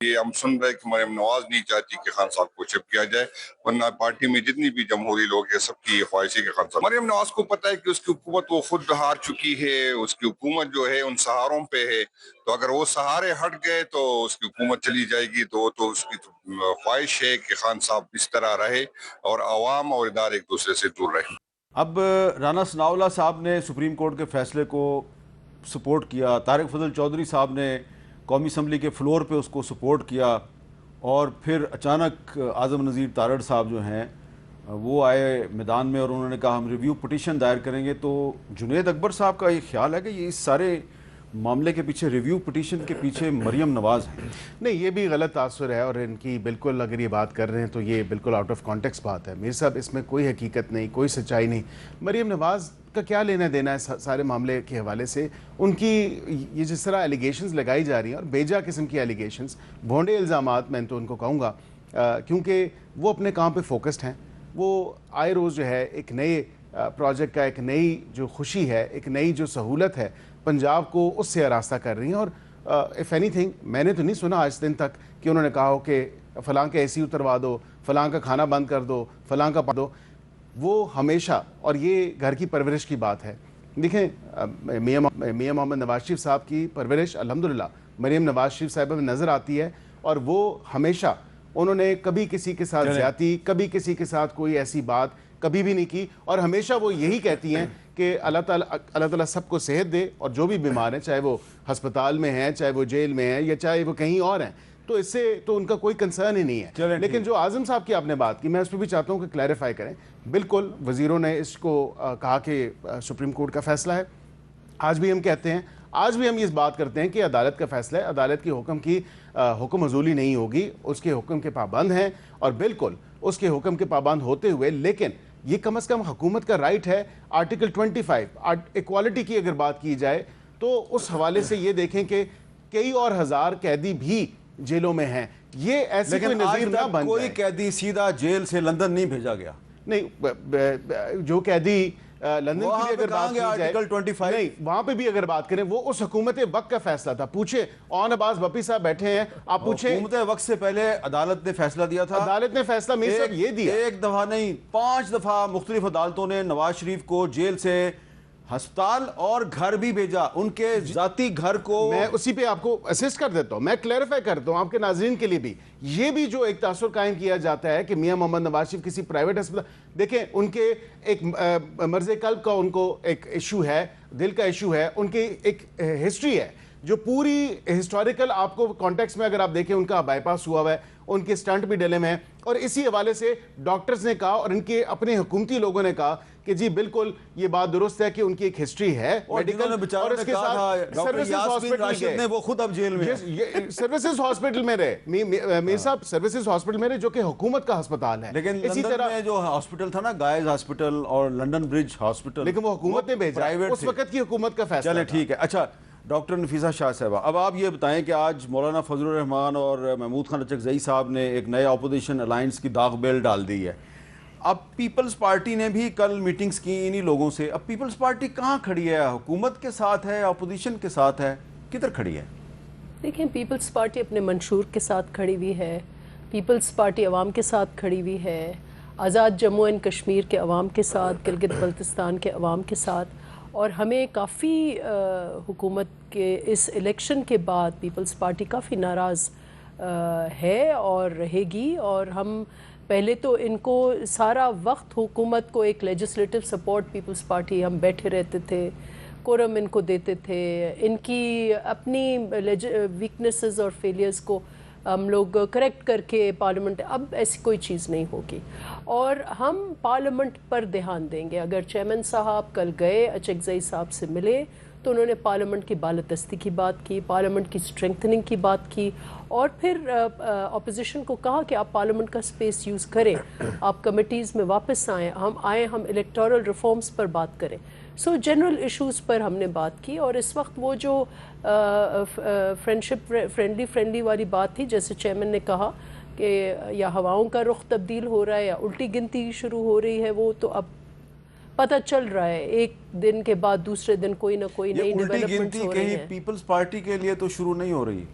یہ ہم سن رہے کہ مریم نواز نہیں چاہتی کہ خان صاحب کو چپ کیا جائے، ورنہ پارٹی میں جتنی بھی جمہوری لوگ ہیں سب کی خواہش ہے کہ خان صاحب، مریم نواز کو پتہ ہے کہ اس کی حکومت وہ خود ہار چکی ہے، اس کی حکومت جو ہے ان سہاروں پہ ہے، تو اگر وہ سہارے ہٹ گئے تو اس کی حکومت چلی جائے گی، تو اس کی خواہش ہے کہ خان صاحب اس طرح رہے اور عوام اور ادارے ایک دوسرے سے دور رہے۔ اب رانا ثناء اللہ صاحب نے سپریم کورٹ کے فیصلے کو سپورٹ کیا، طارق فضل چودھری صاحب نے قومی اسمبلی کے فلور پہ اس کو سپورٹ کیا، اور پھر اچانک اعظم نذیر تارڑ صاحب جو ہیں وہ آئے میدان میں اور انہوں نے کہا ہم ریویو پٹیشن دائر کریں گے۔ تو جنید اکبر صاحب کا یہ خیال ہے کہ یہ اس سارے معاملے کے پیچھے ریویو پٹیشن کے پیچھے مریم نواز ہیں؟ نہیں، یہ بھی غلط تاثر ہے، اور ان کی بالکل اگر یہ بات کر رہے ہیں تو یہ بالکل آؤٹ آف کانٹیکسٹ بات ہے۔ میر صاحب اس میں کوئی حقیقت نہیں، کوئی سچائی نہیں۔ مریم نواز کا کیا لینا دینا ہے سارے معاملے کے حوالے سے؟ ان کی یہ جس طرح ایلیگیشنز لگائی جا رہی ہیں، اور بیجا قسم کی ایلیگیشنز، بھونڈے الزامات، میں تو ان کو کہوں گا، کیونکہ وہ اپنے کام پہ فوکسڈ ہیں۔ وہ آئے روز جو ہے ایک نئے پروجیکٹ کا، ایک نئی جو خوشی ہے، ایک نئی جو سہولت ہے پنجاب کو، اس سے آراستہ کر رہی ہیں۔ اور اف اینی تھنگ میں نے تو نہیں سنا آج دن تک کہ انہوں نے کہا ہو کہ فلاں کا اے سی اتروا دو، فلاں کا کھانا بند کر دو، فلاں کا پا دو۔ وہ ہمیشہ، اور یہ گھر کی پرورش کی بات ہے، دیکھیں میاں محمد نواز شریف صاحب کی پرورش الحمدللہ مریم نواز شریف صاحبہ میں نظر آتی ہے، اور وہ ہمیشہ انہوں نے کبھی کسی کے ساتھ زیادتی، کبھی کسی کے ساتھ کوئی ایسی بات کبھی بھی نہیں کی، اور ہمیشہ وہ یہی کہتی ہیں کہ اللہ تعالیٰ سب کو صحت دے، اور جو بھی بیمار ہیں، چاہے وہ ہسپتال میں ہیں، چاہے وہ جیل میں ہیں، یا چاہے وہ کہیں اور ہیں، تو اس سے تو ان کا کوئی کنسرن ہی نہیں ہے۔ لیکن جو اعظم صاحب کی آپ نے بات کی، میں اس پہ بھی چاہتا ہوں کہ کلیریفائی کریں۔ بالکل وزیروں نے اس کو کہا کہ سپریم کورٹ کا فیصلہ ہے، آج بھی ہم کہتے ہیں، آج بھی ہم اس بات کرتے ہیں کہ عدالت کا فیصلہ ہے، عدالت کی حکم حضولی نہیں ہوگی، اس کے حکم کے پابند ہیں، اور بالکل اس کے حکم کے پابند ہوتے ہوئے، لیکن یہ کم از کم حکومت کا رائٹ ہے۔ آرٹیکل 25 ایکوالٹی کی اگر بات کی جائے تو اس حوالے سے یہ دیکھیں کہ کئی اور ہزار قیدی بھی جیلوں میں ہیں، یہ ایسی کوئی نظیر نہ بن جائے۔ کوئی قیدی سیدھا جیل سے لندن نہیں بھیجا گیا، نہیں، جو قیدی لندن کی بھی اگر بات کی جائے، نہیں، وہاں پہ بھی اگر بات کریں، وہ اس حکومت وقت کا فیصلہ تھا۔ پوچھیں، اون عباس بپی صاحب بیٹھے ہیں، آپ پوچھیں، حکومت وقت سے پہلے عدالت نے فیصلہ دیا تھا، عدالت نے فیصلہ میر صاحب یہ دیا، ایک دفعہ نہیں 5 دفعہ مختلف عدالتوں نے نواز شریف کو جیل سے ہسپتال اور گھر بھی بھیجا، ان کے ذاتی گھر کو۔ میں اسی پہ آپ کو اسسٹ کر دیتا ہوں، میں کلیریفائی کرتا ہوں آپ کے ناظرین کے لیے بھی، یہ بھی جو ایک تاثر قائم کیا جاتا ہے کہ میاں محمد نواز شریف کسی پرائیویٹ ہسپتال، دیکھیں ان کے ایک مرض قلب کا ان کو ایک ایشو ہے، دل کا ایشو ہے، ان کی ایک ہسٹری ہے جو پوری ہسٹوریکل آپ کو کانٹیکس میں اگر آپ دیکھیں، ان کا بائی پاس ہوا ہے، ان کے سٹنٹ بھی ڈلے میں ہیں، اور اسی حوالے سے ڈاکٹرز نے کہا اور ان کے اپنے حکومتی لوگوں نے کہا کہ جی بالکل یہ بات درست ہے کہ ان کی ایک ہسٹری ہے میڈیکل، اور اس کے ساتھ سروسز ہاسپٹل گئے، وہ خود اب جیل میں سروسز ہاسپٹل میں رہے، میر صاحب سروسز ہاسپٹل میں رہے، جو کہ حکومت کا ہسپتال ہے۔ لیکن اسی لندن طرح میں جو ہاسپٹل تھا نا، گائز ہاسپٹل اور لنڈن برج ہاسپٹل، لیکن وہ حکومت نے بھیجا، اس وقت کی حکومت کا فیصلہ۔ چلے ٹھیک ہے۔ اچھا ڈاکٹر نفیسہ شاہ صاحبہ، اب آپ یہ بتائیں کہ آج مولانا فضل الرحمان اور محمود خان اچکزئی صاحب نے ایک نئے اپوزیشن الائنس کی داغ بیل ڈال دی ہے، اب پیپلز پارٹی نے بھی کل میٹنگز کی انہی لوگوں سے، اب پیپلز پارٹی کہاں کھڑی ہے؟ حکومت کے ساتھ ہے، اپوزیشن کے ساتھ ہے، کدھر کھڑی ہے؟ دیکھیں، پیپلز پارٹی اپنے منشور کے ساتھ کھڑی ہوئی ہے، پیپلز پارٹی عوام کے ساتھ کھڑی ہوئی ہے، آزاد جموں اینڈ کشمیر کے عوام کے ساتھ، گلگت بلتستان کے عوام کے ساتھ، اور ہمیں کافی حکومت کے اس الیکشن کے بعد پیپلز پارٹی کافی ناراض ہے اور رہے گی، اور ہم پہلے تو ان کو سارا وقت حکومت کو ایک لیجسلیٹو سپورٹ پیپلز پارٹی ہم بیٹھے رہتے تھے، کورم ان کو دیتے تھے، ان کی اپنی ویکنیسز اور فیلیئرز کو ہم لوگ کریکٹ کر کے پارلیمنٹ، اب ایسی کوئی چیز نہیں ہوگی، اور ہم پارلیمنٹ پر دھیان دیں گے۔ اگر چیئرمین صاحب کل گئے اچکزئی صاحب سے ملے تو انہوں نے پارلیمنٹ کی بالادستی کی بات کی، پارلیمنٹ کی اسٹرینتھننگ کی بات کی، اور پھر اپوزیشن کو کہا کہ آپ پارلیمنٹ کا سپیس یوز کریں، آپ کمیٹیز میں واپس آئیں، ہم الیکٹورل ریفارمز پر بات کریں۔ سو جنرل ایشوز پر ہم نے بات کی، اور اس وقت وہ جو فرینڈشپ فرینڈلی والی بات تھی، جیسے چیئرمین نے کہا کہ یا ہواؤں کا رخ تبدیل ہو رہا ہے یا الٹی گنتی شروع ہو رہی ہے، وہ تو اب پتہ چل رہا ہے، ایک دن کے بعد دوسرے دن کوئی نہ کوئی نئی ڈیولپمنٹس ہو رہی ہیں۔ پیپلز پارٹی کے لیے تو شروع نہیں ہو رہی،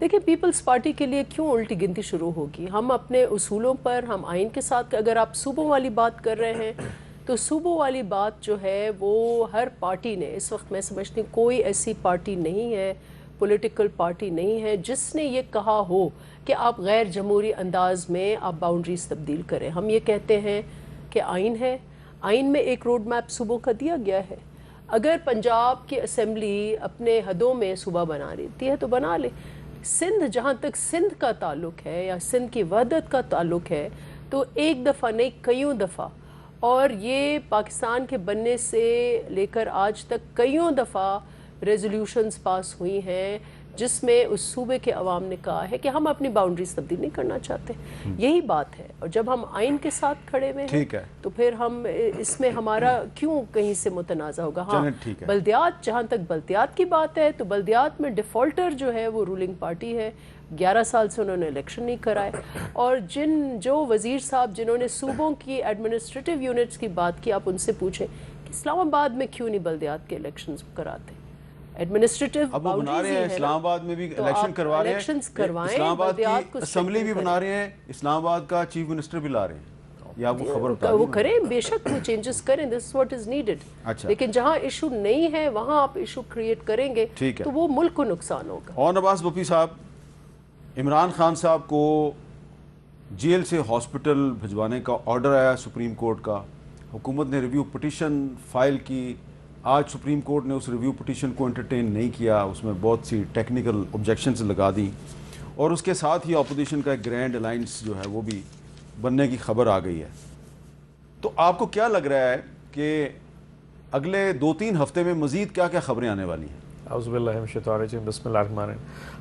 دیکھیں پیپلز پارٹی کے لیے کیوں الٹی گنتی شروع ہوگی؟ ہم اپنے اصولوں پر، ہم آئین کے ساتھ، اگر آپ صوبوں والی بات کر رہے ہیں تو صوبوں والی بات جو ہے وہ ہر پارٹی نے، اس وقت میں سمجھتی ہوں کوئی ایسی پارٹی نہیں ہے، پولیٹیکل پارٹی نہیں ہے جس نے یہ کہا ہو کہ آپ غیر جمہوری انداز میں آپ باؤنڈریز تبدیل کریں۔ ہم یہ کہتے ہیں کہ آئین ہے، آئین میں ایک روڈ میپ صوبوں کا دیا گیا ہے، اگر پنجاب کی اسمبلی اپنے حدوں میں صوبہ بنا لیتی ہے تو بنا لے۔ سندھ، جہاں تک سندھ کا تعلق ہے یا سندھ کی وحدت کا تعلق ہے، تو ایک دفعہ نہیں کئیوں دفعہ، اور یہ پاکستان کے بننے سے لے کر آج تک کئیوں دفعہ ریزولوشنز پاس ہوئی ہیں جس میں اس صوبے کے عوام نے کہا ہے کہ ہم اپنی باؤنڈریز تبدیل نہیں کرنا چاہتے۔ یہی بات ہے، اور جب ہم آئین کے ساتھ کھڑے ہوئے ہیں تو پھر ہم اس میں ہمارا کیوں کہیں سے متنازع ہوگا؟ ہاں بلدیات، جہاں تک بلدیات کی بات ہے تو بلدیات میں ڈیفالٹر جو ہے وہ رولنگ پارٹی ہے، 11 سال سے انہوں نے الیکشن نہیں کرائے، اور جو وزیر صاحب جنہوں نے صوبوں کی ایڈمنسٹریٹو یونٹس کی بات کی، آپ ان سے پوچھیں کہ اسلام آباد میں کیوں نہیں بلدیات کے الیکشنز کراتے؟ ایڈمنسٹریٹو اب وہ بنا رہے ہیں، اسلام آباد میں بھی الیکشن کروا رہے ہیں، اسلام آباد کی اسمبلی بھی بنا رہے ہیں، اسلام آباد کا چیف منسٹر بھی لا رہے ہیں، یا وہ خبر بتا وہ کریں، بے شک وہ چینجز کریں، this is what is needed، لیکن جہاں ایشو نہیں ہے وہاں آپ ایشو کریٹ کریں گے تو وہ ملک کو نقصان ہوگا۔ اور عباس بپی صاحب، عمران خان صاحب کو جیل سے ہاسپٹل بھجوانے کا آرڈر آیا سپریم کورٹ کا، حکومت نے ریویو پٹیشن فائل کی، آج سپریم کورٹ نے اس ریویو پٹیشن کو انٹرٹین نہیں کیا، اس میں بہت سی ٹیکنیکل آبجیکشنز لگا دی، اور اس کے ساتھ ہی اپوزیشن کا ایک گرینڈ الائنس جو ہے وہ بھی بننے کی خبر آ گئی ہے۔ تو آپ کو کیا لگ رہا ہے کہ اگلے 2-3 ہفتے میں مزید کیا کیا خبریں آنے والی ہیں؟ اعوذ باللہ من الشیطان الرجیم، بسم اللہ الرحمن الرحیم۔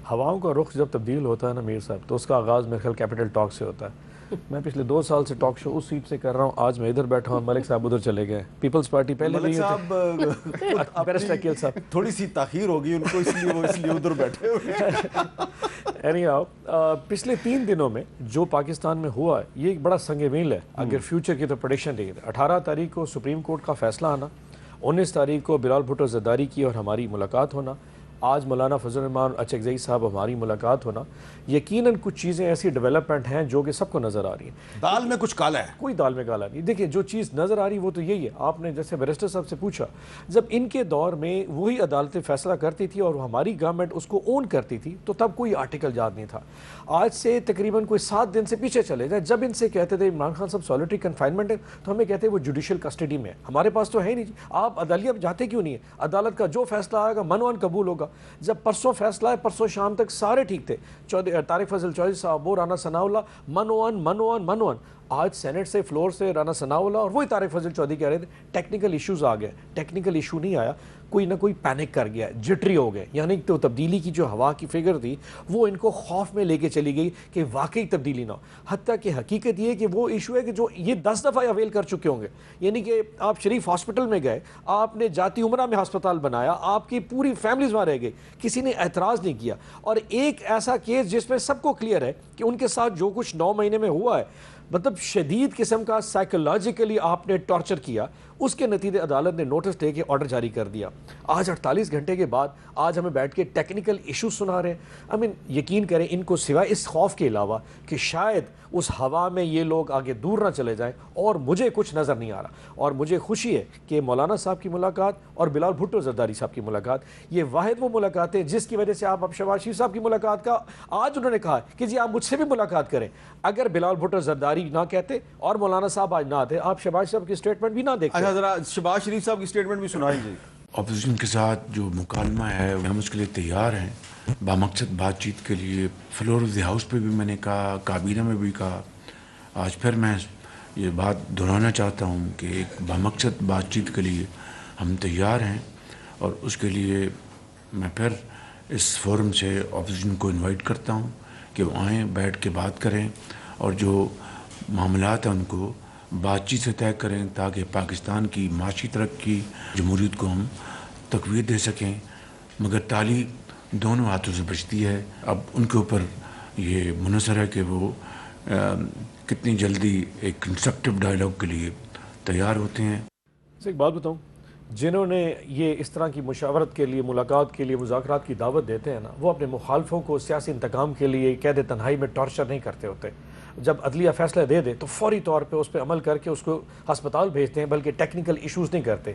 ہواؤں کا رخ جب تبدیل ہوتا ہے نا میر صاحب، تو اس کا آغاز میرے خیال کیپٹل ٹاک سے ہوتا ہے۔ میں پچھلے 2 سال سے ٹاک شو اس سیٹ سے کر رہا ہوں، آج میں ادھر بیٹھا ہوں، ملک صاحب ادھر چلے گئے، پیپلز پارٹی پہلے بھی صاحب تھوڑی سی تاخیر ہوگی ان کو، اس لیے ادھر بیٹھے ہوئے۔ اینی ہاؤ، پچھلے 3 دنوں میں جو پاکستان میں ہوا ہے یہ ایک بڑا سنگ میل ہے اگر فیوچر کی تو پریڈکشن دیکھیں۔ 18 تاریخ کو سپریم کورٹ کا فیصلہ آنا، 19 تاریخ کو بلال بھٹو زرداری کی اور ہماری ملاقات ہونا، آج مولانا فضل الرحمان اچکزئی صاحب ہماری ملاقات ہونا، یقیناً کچھ چیزیں ایسی ڈیولپمنٹ ہیں جو کہ سب کو نظر آ رہی ہیں۔ دال میں کچھ کالا ہے، کوئی دال میں کالا نہیں۔ دیکھیں جو چیز نظر آ رہی وہ تو یہی ہے، آپ نے جیسے بیرسٹر صاحب سے پوچھا، جب ان کے دور میں وہی عدالتیں فیصلہ کرتی تھی اور ہماری گورنمنٹ اس کو اون کرتی تھی تو تب کوئی آرٹیکل یاد نہیں تھا۔ آج سے تقریباً کوئی 7 دن سے پیچھے چلے جائیں، جب ان سے کہتے تھے عمران خان صاحب سولیٹری کنفائنمنٹ ہے تو ہمیں کہتے ہیں وہ جوڈیشل کسٹڈی میں ہے، ہمارے پاس تو ہے نہیں جی، آپ عدالیہ جاتے کیوں نہیں ہے؟ عدالت کا جو فیصلہ آئے گا منوان قبول ہوگا۔ جب پرسوں فیصلہ ہے، پرسوں شام تک سارے ٹھیک تھے، طارق فضل چودھری صاحب اور رانا ثناء اللہ منوان، آج سینٹ سے فلور سے رانا ثناء اللہ اور وہی طارق فضل چودھری کہہ رہے تھے ٹیکنیکل ایشوز آ گئے، ٹیکنیکل ایشو نہیں آیا، کوئی نہ کوئی پینک کر گیا، جٹری ہو گئے، یعنی تو تبدیلی کی جو ہوا کی فگر تھی وہ ان کو خوف میں لے کے چلی گئی کہ واقعی تبدیلی نہ ہو۔ حتیٰ کہ حقیقت یہ کہ وہ ایشو ہے کہ جو یہ 10 دفعہ اویل کر چکے ہوں گے، یعنی کہ آپ شریف ہاسپٹل میں گئے، آپ نے جاتی عمرہ میں ہسپتال بنایا، آپ کی پوری فیملیز وہاں رہ گئی، کسی نے اعتراض نہیں کیا، اور ایک ایسا کیس جس میں سب کو کلیئر ہے کہ ان کے ساتھ جو کچھ 9 مہینے میں ہوا ہے، مطلب شدید قسم کا سائیکولوجیکلی آپ نے ٹارچر کیا، اس کے نتیجے عدالت نے نوٹس دے کے آرڈر جاری کر دیا۔ آج 48 گھنٹے کے بعد آج ہمیں بیٹھ کے ٹیکنیکل ایشو سنا رہے ہیں۔ یقین کریں ان کو سوائے اس خوف کے علاوہ کہ شاید اس ہوا میں یہ لوگ آگے دور نہ چلے جائیں، اور مجھے کچھ نظر نہیں آ رہا۔ اور مجھے خوشی ہے کہ مولانا صاحب کی ملاقات اور بلال بھٹو زرداری صاحب کی ملاقات، یہ واحد وہ ملاقاتیں جس کی وجہ سے آپ اب شہباز شریف صاحب کی ملاقات کا آج انہوں نے کہا کہ جی آپ مجھ سے بھی ملاقات کریں۔ اگر بلال بھٹو زرداری نہ کہتے اور مولانا صاحب آج نہ آتے، آپ شہباز صاحب کی اسٹیٹمنٹ بھی نہ دیکھتے۔ اچھا ذرا شہباز شریف صاحب کی اسٹیٹمنٹ بھی سنائیں جی۔ اپوزیشن کے ساتھ جو مکالمہ ہے ہم اس کے لیے تیار ہیں، بامقصد بات چیت کے لیے۔ فلور آف دی ہاؤس پہ بھی میں نے کہا، کابینہ میں بھی کہا، آج پھر میں یہ بات دہرانا چاہتا ہوں کہ ایک بامقصد بات چیت کے لیے ہم تیار ہیں، اور اس کے لیے میں پھر اس فورم سے اپوزیشن کو انوائٹ کرتا ہوں کہ وہ آئیں، بیٹھ کے بات کریں، اور جو معاملات ہیں ان کو بات چیت سے طے کریں تاکہ پاکستان کی معاشی ترقی، جمہوریت کو ہم تقویت دے سکیں۔ مگر تالی دونوں ہاتھوں سے بچتی ہے، اب ان کے اوپر یہ منحصر ہے کہ وہ کتنی جلدی ایک کنسٹرکٹیو ڈائلاگ کے لیے تیار ہوتے ہیں۔ ایک بات بتاؤں، جنہوں نے یہ اس طرح کی مشاورت کے لیے، ملاقات کے لیے، مذاکرات کی دعوت دیتے ہیں نا، وہ اپنے مخالفوں کو سیاسی انتقام کے لیے قید تنہائی میں ٹارچر نہیں کرتے ہوتے. جب عدلیہ فیصلہ دے دے تو فوری طور پہ اس پہ عمل کر کے اس کو ہسپتال بھیجتے ہیں، بلکہ ٹیکنیکل ایشوز نہیں کرتے.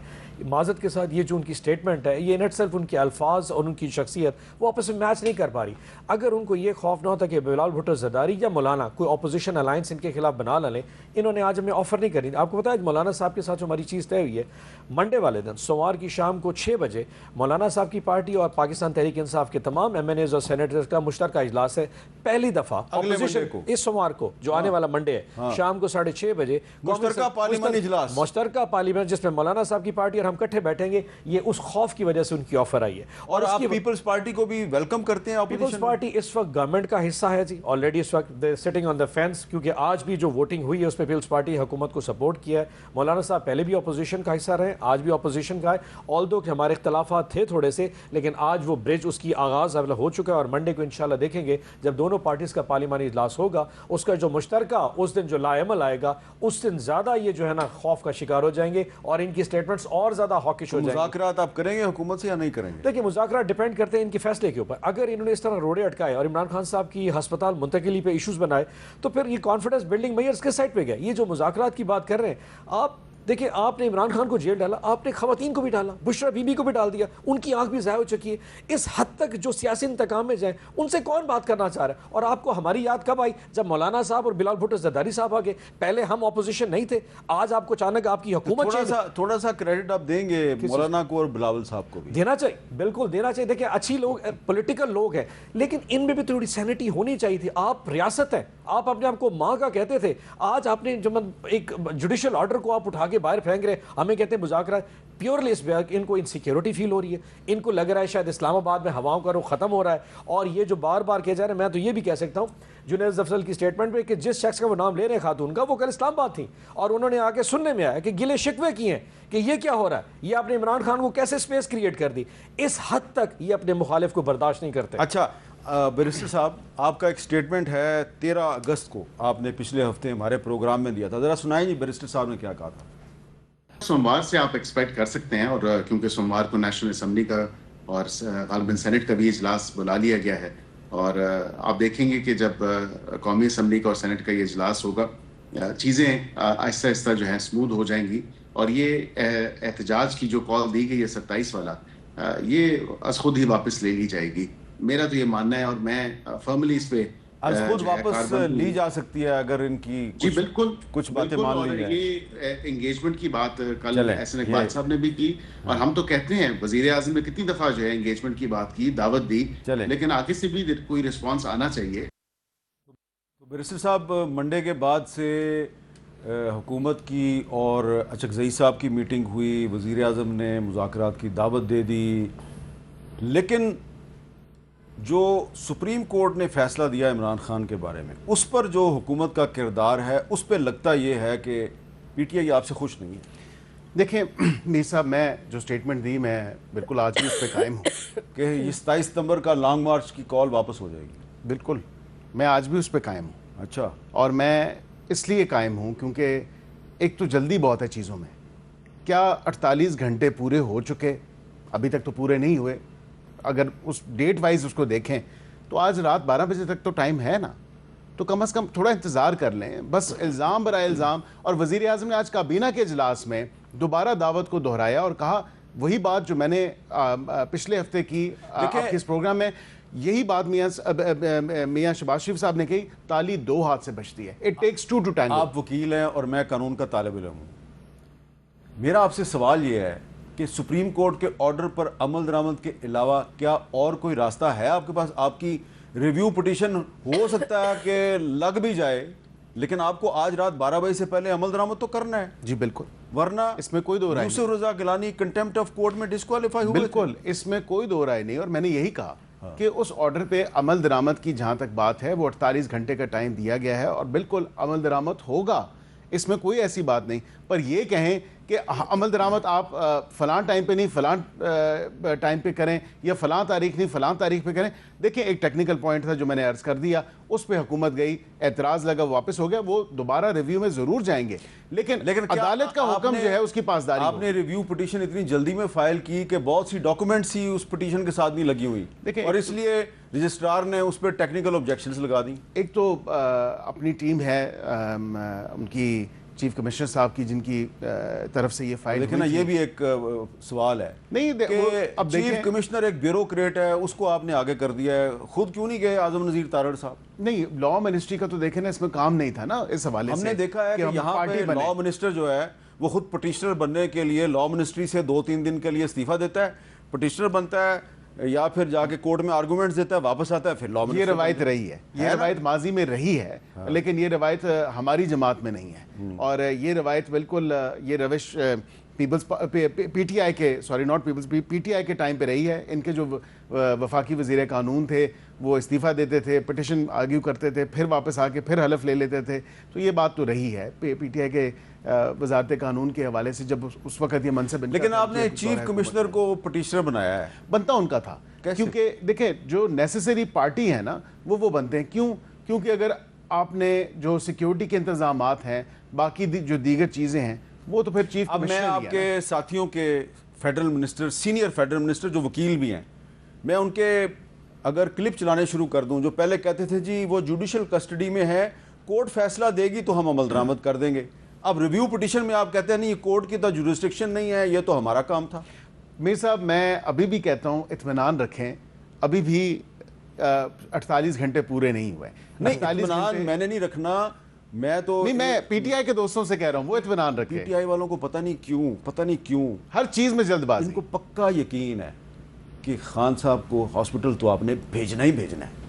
معذرت کے ساتھ یہ جو ان کی سٹیٹمنٹ ہے، یہ ان اٹ سیلف ان کے الفاظ اور ان کی شخصیت وہ آپس میں میچ نہیں کر پا رہی. اگر ان کو یہ خوف نہ ہوتا کہ بلال بھٹو زرداری یا مولانا کوئی اپوزیشن الائنس ان کے خلاف بنا لیں، انہوں نے آج ہمیں آفر نہیں کرنی. آپ کو پتا ہے مولانا صاحب کے ساتھ جو ہماری چیز طے ہوئی ہے، منڈے والے دن سوموار کی شام کو 6 بجے مولانا صاحب کی پارٹی اور پاکستان تحریک انصاف کے تمام ایم این ایز اور سینیٹرز کا مشترکہ اجلاس ہے. پہلی دفعہ اپوزیشن کو اس سوموار کو جو آنے والا منڈے ہے شام کو 6:30 بجے مشترکہ پارلیمانی اجلاس، مشترکہ پارلیمنٹ جس میں مولانا صاحب کی پارٹی اور ہم اکٹھے بیٹھیں گے. یہ اس خوف کی وجہ سے ان کی آفر آئی ہے. اور آپ پیپلز پارٹی کو بھی ویلکم کرتے ہیں؟ پیپلز پارٹی اس وقت گورنمنٹ کا حصہ ہے جی، آلریڈی اس وقت سٹنگ آن دا فینس، کیونکہ آج بھی جو ووٹنگ ہوئی ہے اس میں پیپلز پارٹی حکومت کو سپورٹ کیا ہے. مولانا صاحب پہلے بھی اپوزیشن کا حصہ رہے، آج بھی اپوزیشن کا ہے. آلدو کہ ہمارے اختلافات تھے تھوڑے سے، لیکن آج وہ برج اس کی آغاز ہو چکا ہے. اور منڈے کو انشاءاللہ دیکھیں گے جب دونوں پارٹیز کا پارلیمانی اجلاس ہوگا، اس کا جو مشترکہ اس دن جو لا عمل آئے گا، اس دن زیادہ یہ جو ہے نا خوف کا شکار ہو جائیں گے اور ان کی سٹیٹمنٹس اور زیادہ ہاکش ہو جائیں گے. مذاکرات آپ کریں گے حکومت سے یا نہیں کریں گے؟ دیکھیں مذاکرات ڈیپینڈ کرتے ہیں ان کے فیصلے کے اوپر. اگر انہوں نے اس طرح روڑے اٹکائے اور عمران خان صاحب کی ہسپتال منتقلی پہ ایشوز بنائے تو پھر یہ کانفیڈنس بلڈنگ میئرز کے سائٹ پہ گئے. یہ جو مذاکرات کی بات کر رہے ہیں آپ دیکھیں، آپ نے عمران خان کو جیل ڈالا، آپ نے خواتین کو بھی ڈالا، بشرا بی بی کو بھی ڈال دیا، ان کی آنکھ بھی ضائع ہو چکی ہے. اس حد تک جو سیاسی انتقام میں جائیں ان سے کون بات کرنا چاہ رہا ہے؟ اور آپ کو ہماری یاد کب آئی؟ جب مولانا صاحب اور بلال بھٹو زرداری صاحب آ گئے. پہلے ہم اپوزیشن نہیں تھے، آج آپ کو اچانک آپ کی حکومت تھوڑا سا کریڈٹ آپ دیں گے مولانا کو اور بلاول صاحب کو بھی؟ دینا چاہیے، بالکل دینا چاہیے. دیکھیں اچھی لوگ پولیٹیکل لوگ ہیں، لیکن ان میں بھی تھوڑی سینٹی ہونی چاہیے تھی. آپ ریاست ہیں، آپ اپنے آپ کو ماں کا کہتے تھے، آج آپ نے جب ایک جوڈیشل آرڈر کو آپ اٹھا کے باہر پھینک رہے، ہمیں کہتے ہیں مذاکرات. پیورلی اس پہ ان کو انسیکیورٹی فیل ہو رہی ہے، ان کو لگ رہا ہے شاید اسلام آباد میں ہواؤں کا رخ ختم ہو رہا ہے. اور یہ جو بار بار کہے جا رہے ہیں، میں تو یہ بھی کہہ سکتا ہوں جنید ظفر کی سٹیٹمنٹ پہ کہ جس شخص کا وہ نام لے رہے ہیں خاتون کا، وہ کل اسلام آباد تھی اور انہوں نے آ کے سننے میں آیا کہ گلے شکوے کیے ہیں کہ یہ کیا ہو رہا ہے، یہ آپ نے عمران خان کو کیسے اسپیس کریٹ کر دی. اس حد تک یہ اپنے مخالف کو برداشت نہیں کرتے. اچھا بیرسٹر صاحب، آپ کا ایک سٹیٹمنٹ ہے 13 اگست کو آپ نے پچھلے ہفتے ہمارے پروگرام میں دیا تھا، ذرا سنائیں جی بیرسٹر صاحب نے کیا کہا تھا. سوموار سے آپ ایکسپیکٹ کر سکتے ہیں، اور کیونکہ سوموار کو نیشنل اسمبلی کا اور غالباً سینٹ کا بھی اجلاس بلا لیا گیا ہے، اور آپ دیکھیں گے کہ جب قومی اسمبلی کا اور سینٹ کا یہ اجلاس ہوگا، چیزیں آہستہ آہستہ جو ہے اسموتھ ہو جائیں گی. اور یہ احتجاج کی جو کال دی گئی ہے 27 والا، یہ از خود ہی واپس لے لی جائے گی. میرا تو یہ ماننا ہے، اور میں فرملی اس پہ از خود واپس لی جا سکتی ہے اگر ان کی جی بالکل کچھ باتیں مان لی جائیں. یہ انگیجمنٹ کی بات کل احسن اقبال صاحب نے بھی کی، اور ہم تو کہتے ہیں وزیر اعظم نے کتنی دفعہ جو ہے انگیجمنٹ کی بات کی، دعوت دی، لیکن آگے سے بھی کوئی رسپانس آنا چاہیے. بیرسٹر صاحب، منڈے کے بعد سے حکومت کی اور اچکزئی صاحب کی میٹنگ ہوئی، وزیر اعظم نے مذاکرات کی دعوت دے دی، لیکن جو سپریم کورٹ نے فیصلہ دیا عمران خان کے بارے میں، اس پر جو حکومت کا کردار ہے، اس پہ لگتا یہ ہے کہ پی ٹی آئی آپ سے خوش نہیں ہے. دیکھیں میر صاحب، میں جو سٹیٹمنٹ دی میں بالکل آج بھی اس پہ قائم ہوں کہ یہ 27 ستمبر کا لانگ مارچ کی کال واپس ہو جائے گی. بالکل میں آج بھی اس پہ قائم ہوں. اچھا. اور میں اس لیے قائم ہوں کیونکہ ایک تو جلدی بہت ہے چیزوں میں. کیا 48 گھنٹے پورے ہو چکے؟ ابھی تک تو پورے نہیں ہوئے. اگر اس ڈیٹ وائز اس کو دیکھیں تو آج رات 12 بجے تک تو ٹائم ہے نا، تو کم از کم تھوڑا انتظار کر لیں. بس الزام برائے الزام. اور وزیر اعظم نے آج کابینہ کے اجلاس میں دوبارہ دعوت کو دہرایا اور کہا وہی بات جو میں نے پچھلے ہفتے کی آپ کے اس پروگرام میں، یہی بات میاں شہباز شریف صاحب نے کہی، تالی 2 ہاتھ سے بجتی ہے. It takes 2 to tango. آپ وکیل ہیں اور میں قانون کا طالب علم ہوں. میرا آپ سے سوال یہ ہے کہ سپریم کورٹ کے آرڈر پر عمل درآمد کے علاوہ کیا اور کوئی راستہ ہے آپ کے پاس؟ آپ کی ریویو پٹیشن ہو سکتا ہے کہ لگ بھی جائے، لیکن آپ کو آج رات 12 بجے سے پہلے عمل درآمد تو کرنا ہے. جی بالکل، ورنہ اس میں کوئی دو رائے نہیں. یوسف Raza Gilani contempt of court میں ڈسکوالیفائی ہوئے. بالکل اس میں کوئی دو رائے نہیں. اور میں نے یہی کہا کہ اس آرڈر پہ عمل درآمد کی جہاں تک بات ہے، وہ 48 گھنٹے کا ٹائم دیا گیا ہے اور بالکل عمل درآمد ہوگا، اس میں کوئی ایسی بات نہیں. پر یہ کہیں کہ عمل درآمد آپ فلاں ٹائم پہ نہیں فلاں ٹائم پہ کریں یا فلاں تاریخ نہیں فلاں تاریخ پہ کریں. دیکھیں ایک ٹیکنیکل پوائنٹ تھا جو میں نے عرض کر دیا, اس پہ حکومت گئی, اعتراض لگا, واپس ہو گیا, وہ دوبارہ ریویو میں ضرور جائیں گے, لیکن عدالت کا حکم جو ہے اس کی پاسداری. آپ نے ریویو پٹیشن اتنی جلدی میں فائل کی کہ بہت سی ڈاکومنٹس ہی اس پٹیشن کے ساتھ نہیں لگی ہوئی, اور اس لیے رجسٹرار نے اس پہ ٹیکنیکل آبجیکشنز لگا دی. ایک تو اپنی ٹیم ہے ان کی چیف کمشنر صاحب کی, جن کی طرف سے یہ فائل. لیکن یہ بھی ایک سوال ہے نہیں کہ اب چیف کمشنر ایک بیوروکریٹ ہے, اس کو آپ نے آگے کر دیا ہے, خود کیوں نہیں گئے اعظم نذیر تارڑ صاحب؟ نہیں, لاء منسٹری کا تو دیکھیں نا, اس میں کام نہیں تھا نا اس حوالے سے. ہم نے دیکھا ہے کہ یہاں پہ لاء منسٹر جو ہے وہ خود پٹیشنر بننے کے لیے لاء منسٹری سے 2-3 دن کے لیے استعفیٰ دیتا ہے, پٹیشنر بنتا ہے, یا پھر جا کے کورٹ میں آرگومنٹس دیتا ہے, واپس آتا ہے, پھر لاء منسٹر. یہ روایت رہی ہے, یہ روایت ماضی میں رہی ہے, لیکن یہ روایت ہماری جماعت میں نہیں ہے, اور یہ روایت بالکل یہ روش پیپلز پی ٹی آئی کے پی ٹی آئی کے ٹائم پہ رہی ہے. ان کے جو وفاقی وزیر قانون تھے وہ استعفیٰ دیتے تھے, پٹیشن آرگیو کرتے تھے, پھر واپس آ کے پھر حلف لے لیتے تھے. تو یہ بات تو رہی ہے پی ٹی آئی کے وزارت قانون کے حوالے سے, جب اس وقت یہ منصب. لیکن آپ نے چیف کمشنر کو پٹیشنر بنایا ہے, بنتا ان کا تھا, کیونکہ دیکھیں جو نیسیسری پارٹی ہے نا وہ بنتے ہیں. کیونکہ اگر آپ نے جو سیکیورٹی کے انتظامات ہیں, باقی جو دیگر چیزیں ہیں, وہ تو پھر چیف اب میں آپ کے ساتھیوں کے federal minister, senior federal minister جو وکیل بھی ہیں, میں ان کے اگر کلپ چلانے شروع کر دوں, جو پہلے کہتے تھے جی وہ جوڈیشل کسٹڈی میں ہے, کورٹ فیصلہ دے گی تو ہم عمل درآمد کر دیں گے. اب ریویو پٹیشن میں آپ کہتے ہیں نہیں, یہ کورٹ کی تو جورسڈکشن نہیں ہے, یہ تو ہمارا کام تھا. میر صاحب میں ابھی بھی کہتا ہوں اطمینان رکھیں, ابھی بھی 48 گھنٹے پورے نہیں ہوئے. نہیں, اطمینان میں نے نہیں رکھنا, میں پی ٹی آئی کے دوستوں سے کہہ رہا ہوں وہ اطمینان رکھیں. پی ٹی آئی والوں کو پتہ نہیں کیوں ہر چیز میں جلد بازی. ان کو پکا یقین ہے کہ خان صاحب کو ہاسپٹل تو آپ نے بھیجنا ہی بھیجنا ہے.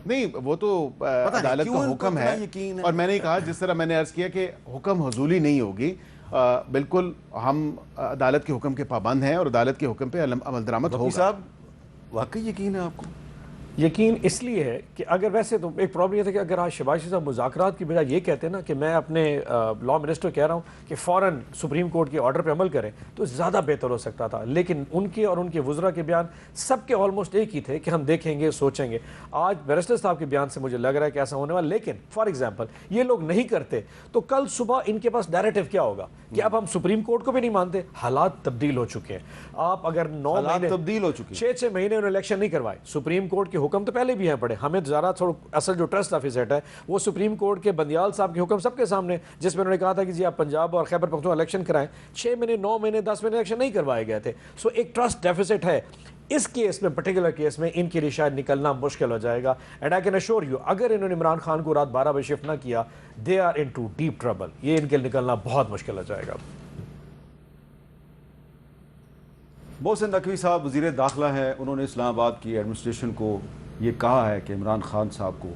نہیں, وہ تو عدالت کا حکم ہے, اور میں نے کہا جس طرح میں نے عرض کیا کہ حکم حضولی نہیں ہوگی, بالکل ہم عدالت کے حکم کے پابند ہیں اور عدالت کے حکم پہ عمل درآمد ہوگا. صاحب واقعی یقین ہے آپ کو؟ یقین اس لیے ہے کہ اگر ویسے تو ایک پرابلم یہ تھا کہ اگر آج شہباز شریف صاحب مذاکرات کی بجائے یہ کہتے ہیں نا کہ میں اپنے لاء منسٹر کہہ رہا ہوں کہ فوراً سپریم کورٹ کے آرڈر پہ عمل کریں, تو زیادہ بہتر ہو سکتا تھا. لیکن ان کے اور ان کے وزراء کے بیان سب کے آلموسٹ ایک ہی تھے کہ ہم دیکھیں گے, سوچیں گے. آج بیرسٹر صاحب کے بیان سے مجھے لگ رہا ہے کہ ایسا ہونے والا, لیکن فار ایگزامپل یہ لوگ نہیں کرتے تو کل صبح ان کے پاس ڈائریکٹو کیا ہوگا کہ اب ہم سپریم کورٹ کو بھی نہیں مانتے. حالات تبدیل ہو چکے ہیں. آپ اگر 9 مہینے تبدیل ہو چکے 6 مہینے انہوں نے الیکشن نہیں کروائے, سپریم کورٹ کے حکم تو پہلے بھی ہیں پڑے. ہمیں ذرا تھوڑا اصل جو ٹرسٹ آفیسر ہے وہ سپریم کورٹ کے بندیال صاحب کے حکم سب کے سامنے, جس میں انہوں نے کہا تھا کہ جی آپ پنجاب اور خیبر پختونخوا الیکشن کرائیں. 6 مہینے 9 مہینے 10 مہینے الیکشن نہیں کروائے گئے تھے. سو ایک ٹرسٹ ڈیفیسٹ ہے. اس کیس میں پرٹیکولر کیس میں ان کے لیے شاید نکلنا مشکل ہو جائے گا. And I can assure you, اگر انہوں نے عمران خان کو رات 12 بجے شفٹ نہ کیا, they are in too deep trouble. یہ ان کے نکلنا بہت مشکل ہو جائے گا. محسن نقوی صاحب وزیر داخلہ ہے, انہوں نے اسلام آباد کی ایڈمنسٹریشن کو یہ کہا ہے کہ عمران خان صاحب کو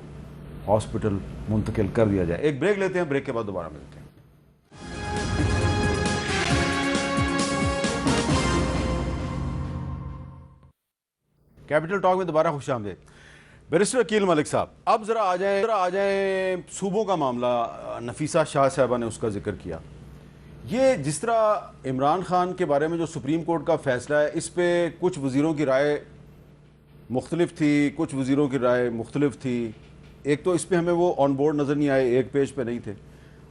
ہاسپٹل منتقل کر دیا جائے. ایک بریک لیتے ہیں, بریک کے بعد دوبارہ ملتے ہیں. کیپٹل ٹاک میں دوبارہ خوش آمدید. بیرسٹر عقیل ملک صاحب, اب ذرا آ جائیں صوبوں کا معاملہ. نفیسہ شاہ صاحبہ نے اس کا ذکر کیا. یہ جس طرح عمران خان کے بارے میں جو سپریم کورٹ کا فیصلہ ہے, اس پہ کچھ وزیروں کی رائے مختلف تھی, کچھ وزیروں کی رائے مختلف تھی. ایک تو اس پہ ہمیں وہ آن بورڈ نظر نہیں آئے, ایک پیج پہ نہیں تھے.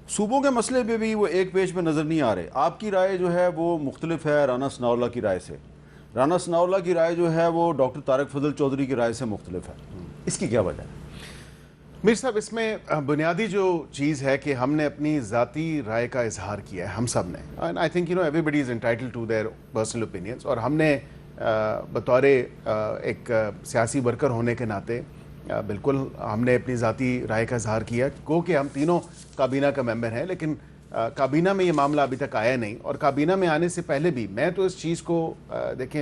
صوبوں کے مسئلے پہ بھی وہ ایک پیج پہ نظر نہیں آ رہے. آپ کی رائے جو ہے وہ مختلف ہے رانا ثناءاللہ کی رائے سے. رانا ثناءاللہ کی رائے جو ہے وہ ڈاکٹر طارق فضل چودھری کی رائے سے مختلف ہے. اس کی کیا وجہ ہے؟ میر صاحب, اس میں بنیادی جو چیز ہے کہ ہم نے اپنی ذاتی رائے کا اظہار کیا ہے, ہم سب نے. And I think everybody is entitled to their personal opinions. اور ہم نے بطور ایک سیاسی ورکر ہونے کے ناطے بالکل ہم نے اپنی ذاتی رائے کا اظہار کیا. گو کہ ہم تینوں کابینہ کا ممبر ہیں, لیکن کابینہ میں یہ معاملہ ابھی تک آیا نہیں. اور کابینہ میں آنے سے پہلے بھی میں تو اس چیز کو دیکھیں,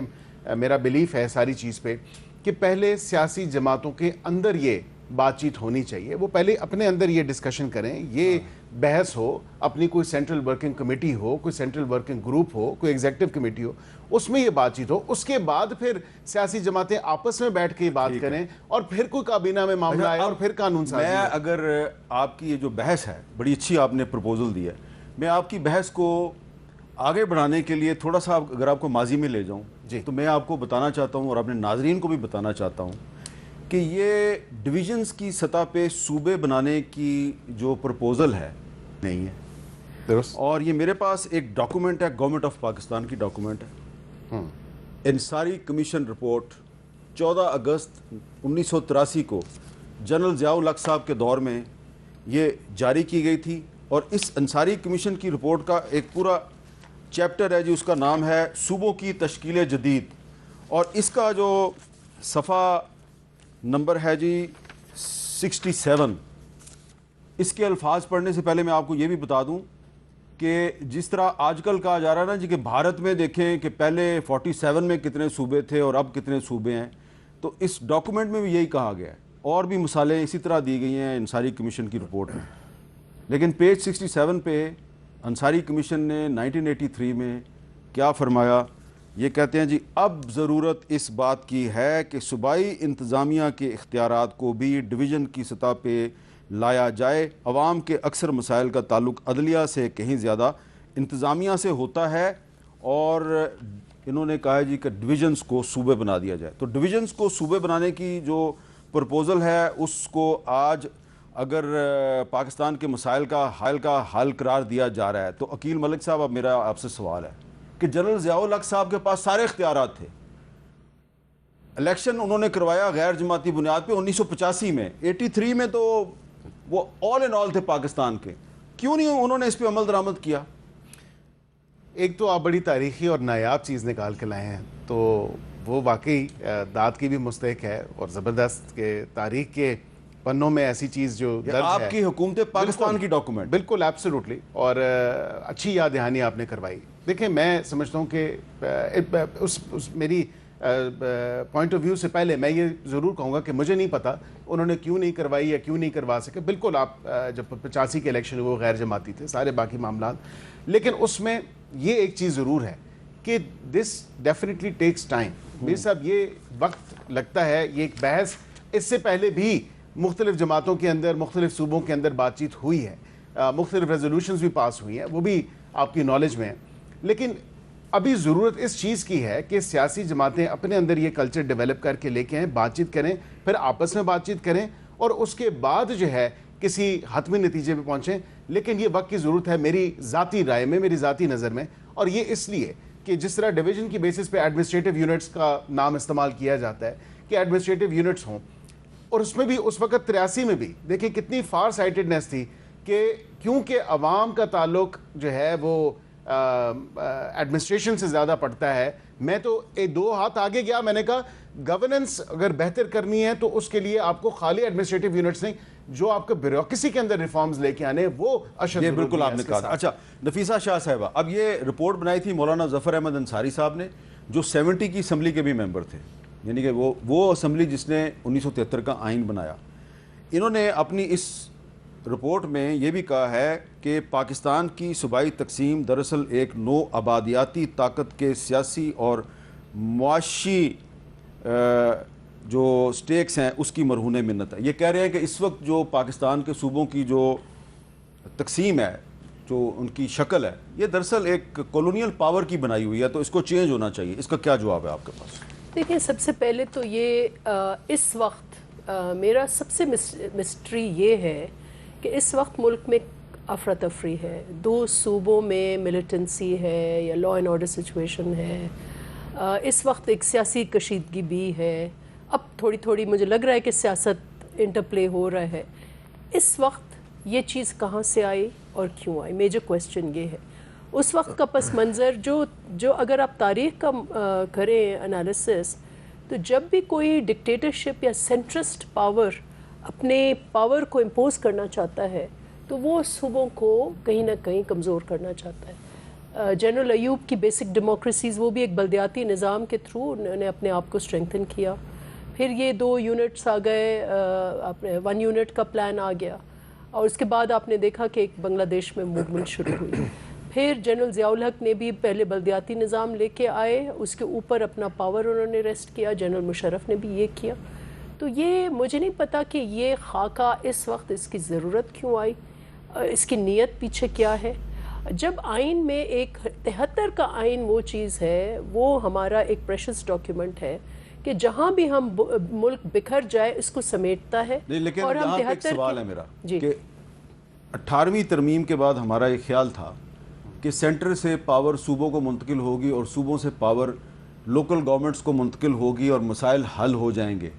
میرا بلیف ہے ساری چیز پہ کہ پہلے سیاسی جماعتوں کے اندر یہ بات چیت ہونی چاہیے. وہ پہلے اپنے اندر یہ ڈسکشن کریں, یہ بحث ہو, اپنی کوئی سینٹرل ورکنگ کمیٹی ہو, کوئی سینٹرل ورکنگ گروپ ہو, کوئی ایگزیکٹو کمیٹی ہو, اس میں یہ بات چیت ہو. اس کے بعد پھر سیاسی جماعتیں آپس میں بیٹھ کے یہ بات کریں, اور پھر کوئی کابینہ میں معاملہ آئے اور پھر قانون سازی. میں اگر آپ کی یہ جو بحث ہے, بڑی اچھی آپ نے پروپوزل دی ہے, میں آپ کی بحث کو آگے بڑھانے کے لیے تھوڑا سا اگر آپ کو ماضی میں لے جاؤں جی تو میں آپ کو بتانا چاہتا ہوں اور اپنے ناظرین کو بھی بتانا چاہتا ہوں کہ یہ ڈویژنز کی سطح پہ صوبے بنانے کی جو پرپوزل ہے نہیں ہے درست. اور یہ میرے پاس ایک ڈاکومنٹ ہے گورنمنٹ آف پاکستان کی ڈاکومنٹ ہے. انصاری کمیشن رپورٹ 14 اگست 1983 کو جنرل ضیاء الحق صاحب کے دور میں یہ جاری کی گئی تھی اور اس انصاری کمیشن کی رپورٹ کا ایک پورا چیپٹر ہے جی اس کا نام ہے صوبوں کی تشکیل جدید اور اس کا جو صفحہ نمبر ہے جی 67. اس کے الفاظ پڑھنے سے پہلے میں آپ کو یہ بھی بتا دوں کہ جس طرح آج کل کہا جا رہا ہے نا جی کہ بھارت میں دیکھیں کہ پہلے 47 میں کتنے صوبے تھے اور اب کتنے صوبے ہیں تو اس ڈاکومنٹ میں بھی یہی کہا گیا ہے اور بھی مثالیں اسی طرح دی گئی ہیں انصاری کمیشن کی رپورٹ میں. لیکن پیج 67 پہ انصاری کمیشن نے 1983 میں کیا فرمایا یہ کہتے ہیں جی اب ضرورت اس بات کی ہے کہ صوبائی انتظامیہ کے اختیارات کو بھی ڈویژن کی سطح پہ لایا جائے. عوام کے اکثر مسائل کا تعلق عدلیہ سے کہیں زیادہ انتظامیہ سے ہوتا ہے اور انہوں نے کہا جی کہ ڈویژنز کو صوبے بنا دیا جائے. تو ڈویژنز کو صوبے بنانے کی جو پرپوزل ہے اس کو آج اگر پاکستان کے مسائل کا حل قرار دیا جا رہا ہے تو عقیل ملک صاحب اب میرا آپ سے سوال ہے کہ جنرل ضیاء الحق صاحب کے پاس سارے اختیارات تھے. الیکشن انہوں نے کروایا غیر جماعتی بنیاد پہ 1985 میں. 83 میں تو وہ آل ان آل تھے پاکستان کے. کیوں نہیں انہوں نے اس پہ عمل درآمد کیا؟ ایک تو آپ بڑی تاریخی اور نایاب چیز نکال کے لائے ہیں تو وہ واقعی داد کی بھی مستحق ہے اور زبردست کہ تاریخ کے پنوں میں ایسی چیز جو درج ہے آپ کی حکومت پاکستان کی ڈاکومنٹ بالکل ایبسولوٹلی اور اچھی یاد دہانی آپ نے کروائی. دیکھیں میں سمجھتا ہوں کہ اس میری پوائنٹ آف ویو سے پہلے میں یہ ضرور کہوں گا کہ مجھے نہیں پتا انہوں نے کیوں نہیں کروائی یا کیوں نہیں کروا سکے. بالکل آپ جب 85 کے الیکشن وہ غیر جماعتی تھے سارے باقی معاملات, لیکن اس میں یہ ایک چیز ضرور ہے کہ دس ڈیفینیٹلی ٹیکس ٹائم. میرے صاحب یہ وقت لگتا ہے, یہ ایک بحث اس سے پہلے بھی مختلف جماعتوں کے اندر مختلف صوبوں کے اندر بات چیت ہوئی ہے, مختلف ریزولوشنز بھی پاس ہوئی ہیں, وہ بھی آپ کی نالج میں ہیں. لیکن ابھی ضرورت اس چیز کی ہے کہ سیاسی جماعتیں اپنے اندر یہ کلچر ڈیولپ کر کے لے کے آئیں, بات چیت کریں, پھر آپس میں بات چیت کریں اور اس کے بعد جو ہے کسی حتمی نتیجے پہ پہنچیں. لیکن یہ وقت کی ضرورت ہے میری ذاتی رائے میں, میری ذاتی نظر میں, اور یہ اس لیے کہ جس طرح ڈویژن کی بیسس پہ ایڈمنسٹریٹو یونٹس کا نام استعمال کیا جاتا ہے کہ ایڈمنسٹریٹو یونٹس ہوں, اور اس میں بھی اس وقت 83 میں بھی دیکھیں کتنی فار سائٹڈنیس تھی کہ کیونکہ عوام کا تعلق جو ہے وہ ایڈمنسٹریشن سے زیادہ پڑتا ہے. میں تو دو ہاتھ آگے گیا, میں نے کہا گورننس اگر بہتر کرنی ہے تو اس کے لیے آپ کو خالی ایڈمنسٹریٹو یونٹس نہیں, جو آپ کو بیوروکریسی کے اندر ریفارمز لے کے آنے وہ اشد یہ بالکل آپ نے کہا. اچھا نفیسہ شاہ صاحبہ, اب یہ رپورٹ بنائی تھی مولانا ظفر احمد انصاری صاحب نے جو 70 کی اسمبلی کے بھی ممبر تھے, یعنی کہ وہ اسمبلی جس نے 1973 کا آئین بنایا. انہوں نے اپنی اس رپورٹ میں یہ بھی کہا ہے کہ پاکستان کی صوبائی تقسیم دراصل ایک نو آبادیاتی طاقت کے سیاسی اور معاشی جو سٹیکس ہیں اس کی مرہون منت ہے. یہ کہہ رہے ہیں کہ اس وقت جو پاکستان کے صوبوں کی جو تقسیم ہے, جو ان کی شکل ہے, یہ دراصل ایک کولونیل پاور کی بنائی ہوئی ہے, تو اس کو چینج ہونا چاہیے. اس کا کیا جواب ہے آپ کے پاس؟ دیکھیں سب سے پہلے تو یہ اس وقت میرا سب سے مسٹری یہ ہے کہ اس وقت ملک میں افراتفری ہے, دو صوبوں میں ملیٹنسی ہے یا لا اینڈ آرڈر سچویشن ہے, اس وقت ایک سیاسی کشیدگی بھی ہے. اب تھوڑی تھوڑی مجھے لگ رہا ہے کہ سیاست انٹرپلے ہو رہا ہے. اس وقت یہ چیز کہاں سے آئی اور کیوں آئی, میجر کویسچن یہ ہے. اس وقت کا پس منظر جو اگر آپ تاریخ کا کریں انالیسس, تو جب بھی کوئی ڈکٹیٹرشپ یا سینٹرسٹ پاور اپنے پاور کو امپوز کرنا چاہتا ہے تو وہ صوبوں کو کہیں نہ کہیں کمزور کرنا چاہتا ہے. جنرل ایوب کی بیسک ڈیموکریسیز وہ بھی ایک بلدیاتی نظام کے تھرو انہوں نے اپنے آپ کو اسٹرینتھن کیا. پھر یہ 2 یونٹس آ گئے, 1 یونٹ کا پلان آ گیا, اور اس کے بعد آپ نے دیکھا کہ ایک بنگلہ دیش میں موومنٹ شروع ہوئی. پھر جنرل ضیاء الحق نے بھی پہلے بلدیاتی نظام لے کے آئے, اس کے اوپر اپنا پاور انہوں نے ریسٹ کیا. جنرل مشرف نے بھی یہ کیا. تو یہ مجھے نہیں پتا کہ یہ خاکہ اس وقت اس کی ضرورت کیوں آئی, اس کی نیت پیچھے کیا ہے. جب آئین میں ایک 73 کا آئین وہ چیز ہے، وہ ہمارا ایک پریشس ڈاکیومنٹ ہے کہ جہاں بھی ہم ملک بکھر جائے اس کو سمیٹتا ہے. لیکن اور یہاں پہ ایک سوال ہے میرا کہ 18ویں ترمیم کے بعد ہمارا ایک خیال تھا کہ سینٹر سے پاور صوبوں کو منتقل ہوگی اور صوبوں سے پاور لوکل گورنمنٹس کو منتقل ہوگی اور مسائل حل ہو جائیں گے.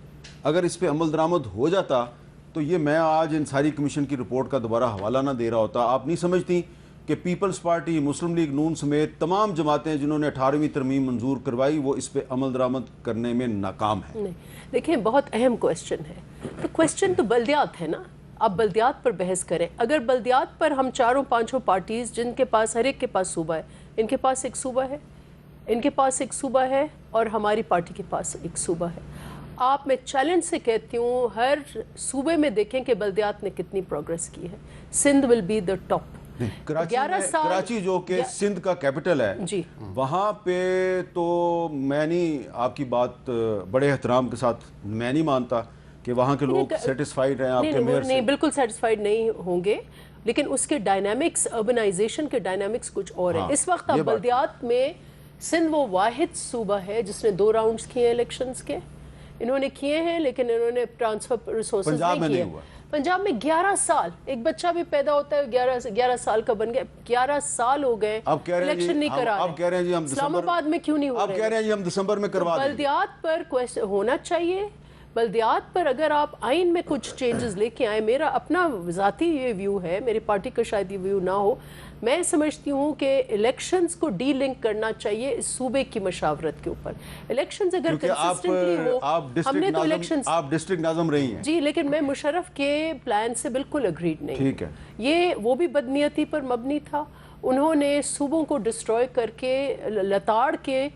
اگر اس پہ عمل درآمد ہو جاتا تو یہ میں آج انصاری کمیشن کی رپورٹ کا دوبارہ حوالہ نہ دے رہا ہوتا. آپ نہیں سمجھتی کہ پیپلز پارٹی، مسلم لیگ نون سمیت تمام جماعتیں جنہوں نے 18ویں ترمیم منظور کروائی وہ اس پہ عمل درآمد کرنے میں ناکام ہیں؟ نہیں، دیکھیں بہت اہم کویسچن ہے. تو کویسچن تو بلدیات ہے نا، آپ بلدیات پر بحث کریں. اگر بلدیات پر ہم 4-5 پارٹیز جن کے پاس ہر ایک کے پاس صوبہ ہے، ان کے پاس ایک صوبہ ہے، ان کے پاس ایک صوبہ ہے اور ہماری پارٹی کے پاس ایک صوبہ ہے. آپ میں چیلنج سے کہتی ہوں ہر صوبے میں دیکھیں کہ بلدیات نے کتنی پروگریس کی ہے. Sindh will be the top. Karachi جو کہ سندھ کا کیپٹل ہے جی، وہاں پہ تو میں نہیں، آپ کی بات بڑے احترام کے ساتھ میں نہیں مانتا کہ وہاں کے لوگ سیٹسفائیڈ ہیں آپ کے میئر سے. نہیں، بالکل سیٹسفائیڈ نہیں ہوں گے، لیکن اس کے ڈائنامکس، اربنائزیشن کے ڈائنامکس کچھ اور ہیں. اس وقت آپ بلدیات میں سندھ وہ واحد صوبہ ہے جس نے 2 راؤنڈز کیے ہیں الیکشنز کے. انہوں نے کیے ہیں لیکن انہوں نے ٹرانسفر ریسورسز نہیں کیے. پنجاب میں 11 سال ایک بچہ بھی پیدا ہوتا ہے 11 سال کا بن گیا. 11 سال ہو گئے الیکشن نہیں کرا رہے. اب کہہ رہے ہیں جی ہم اسلام آباد میں کیوں نہیں ہو رہے؟ اب کہہ رہے ہیں جی ہم دسمبر میں کروا دیں. بلدیات پر ہونا چاہیے. بلدیات پر اگر آپ آئین میں کچھ چینجز لے کے آئیں، میرا اپنا ذاتی یہ ویو ہے، میری پارٹی کا شاید یہ ویو نہ ہو، میں سمجھتی ہوں کہ الیکشنز کو ڈی لنک کرنا چاہیے اس صوبے کی مشاورت کے اوپر. الیکشنز اگر کنسسٹنٹلی ہو، ہم نے تو الیکشنز، آپ ڈسٹرکٹ ناظم رہی ہیں جی، لیکن میں مشرف کے پلان سے بالکل اگریڈ نہیں. ٹھیک ہے، یہ وہ بھی بدنیتی پر مبنی تھا. انہوں نے صوبوں کو ڈسٹروائے کر کے، لتاڑ کے،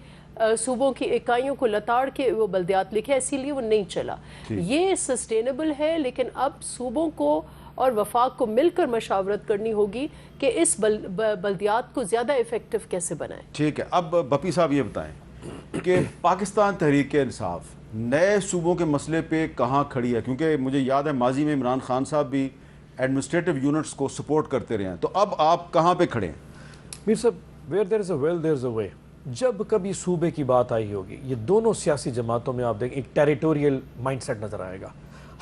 صوبوں کی اکائیوں کو لتاڑ کے وہ بلدیات لکھے، اسی لیے وہ نہیں چلا. یہ سسٹینیبل ہے، لیکن اب صوبوں کو اور وفاق کو مل کر مشاورت کرنی ہوگی کہ اس بلدیات کو زیادہ ایفیکٹو کیسے بنائیں. ٹھیک ہے. اب بپی صاحب یہ بتائیں کہ پاکستان تحریک انصاف نئے صوبوں کے مسئلے پہ کہاں کھڑی ہے؟ کیونکہ مجھے یاد ہے ماضی میں عمران خان صاحب بھی ایڈمنسٹریٹو یونٹس کو سپورٹ کرتے رہے ہیں، تو اب آپ کہاں پہ کھڑے ہیں؟ میر صاحب، where there is a will there is a way. جب کبھی صوبے کی بات آئی ہوگی، یہ دونوں سیاسی جماعتوں میں آپ دیکھیں ایک ٹیریٹوریل مائنڈ سیٹ نظر آئے گا.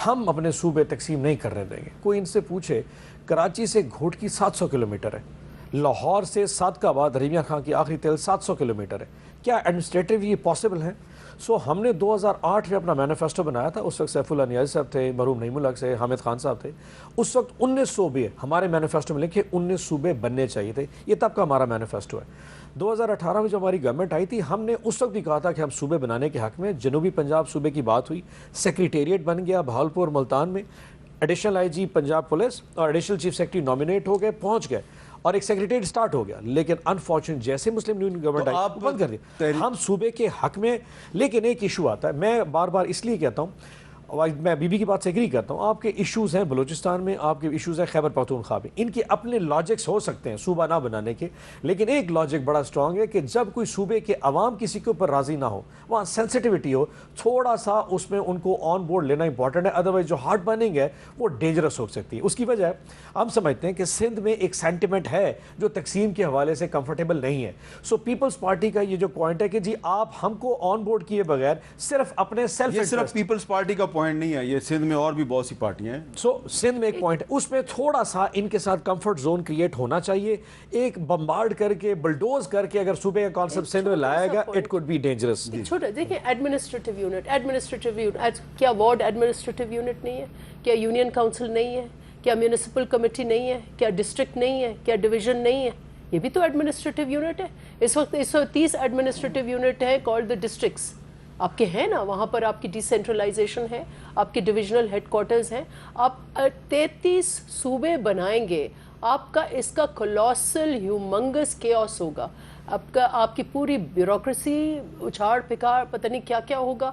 ہم اپنے صوبے تقسیم نہیں کرنے دیں گے. کوئی ان سے پوچھے کراچی سے گھوٹکی 700 کلومیٹر ہے، لاہور سے صادق آباد رحیمیہ خان کی آخری تیل 700 کلومیٹر ہے. کیا ایڈمنسٹریٹو یہ پاسبل ہے؟ ہم نے 2008 میں اپنا مینیفیسٹو بنایا تھا. اس وقت سیف اللہ نیازی صاحب تھے، مرحوم نعیم الحق سے حامد خان صاحب تھے. اس وقت 19 صوبے ہمارے مینیفیسٹو میں لکھے 19 صوبے بننے چاہیے تھے. یہ تب کا ہمارا مینیفیسٹو ہے. 2018 میں جو ہماری گورنمنٹ آئی تھی، ہم نے اس وقت بھی کہا تھا کہ ہم صوبے بنانے کے حق میں. جنوبی پنجاب صوبے کی بات ہوئی، سیکریٹریٹ بن گیا بہاولپور ملتان میں. Additional I G Punjab police اور ایڈیشنل چیف سیکرٹری نامینیٹ ہو گئے، پہنچ گئے اور ایک سیکریٹریٹ سٹارٹ ہو گیا. لیکن انفارچونیٹ جیسے مسلم یونین گورنمنٹ آئی بند کر دیا. ہم صوبے کے حق میں، لیکن ایک ایشو آتا ہے. میں بار بار اس لیے کہتا ہوں، میں بی بی کی بات سے ایگری کرتا ہوں، آپ کے ایشوز ہیں بلوچستان میں، آپ کے ایشوز ہیں خیبر پختونخوا میں، ان کے اپنے لاجکس ہو سکتے ہیں صوبہ نہ بنانے کے. لیکن ایک لاجک بڑا اسٹرانگ ہے کہ جب کوئی صوبے کے عوام کسی کے اوپر راضی نہ ہو، وہاں سینسٹیوٹی ہو، تھوڑا سا اس میں ان کو آن بورڈ لینا امپورٹنٹ ہے. ادروائز جو ہارڈ بننگ ہے وہ ڈینجرس ہو سکتی ہے. اس کی وجہ ہم سمجھتے ہیں کہ سندھ میں ایک سینٹیمنٹ ہے جو تقسیم کے حوالے سے کمفرٹیبل نہیں ہے. سو پیپلز پارٹی کا یہ جو پوائنٹ ہے کہ جی آپ ہم کو آن بورڈ کیے بغیر صرف اپنے سیلف، یہ صرف پیپلز پارٹی کا پوائنٹ نہیں ہے، یہ سندھ میں اور بھی بہت سی پارٹیاں ہیں. سندھ میں ایک پوائنٹ ہے، اس میں تھوڑا سا ان کے ساتھ کمفرٹ زون کریٹ ہونا چاہیے. ایک بمبارڈ کر کے، بلڈوز کر کے اگر صوبے کا کانسیپٹ سندھ میں لایا گا، اٹ کوڈ بی ڈینجرس. چھوٹا دیکھیں، ایڈمنسٹریٹو یونٹ، کیا وارڈ ایڈمنسٹریٹو یونٹ نہیں ہے؟ کیا یونین کاؤنسل نہیں ہے؟ کیا میونسپل کمیٹی نہیں ہے؟ کیا ڈسٹرکٹ نہیں ہے؟ کیا ڈویژن نہیں ہے؟ یہ بھی تو ایڈمنسٹریٹو یونٹ ہے. اس وقت 130 ایڈمنسٹریٹو یونٹ ہیں کالڈ دا ڈسٹرکٹس. آپ کے ہیں نا، وہاں پر آپ کی ڈی سینٹرلائزیشن ہے، آپ کے ڈویژنل ہیڈ کوارٹرز ہیں. آپ 33 صوبے بنائیں گے، آپ کا اس کا کولوسل ہیومنگس کیوس ہوگا. آپ کی پوری بیوروکریسی اچھاڑ پکاڑ پتہ نہیں کیا کیا ہوگا.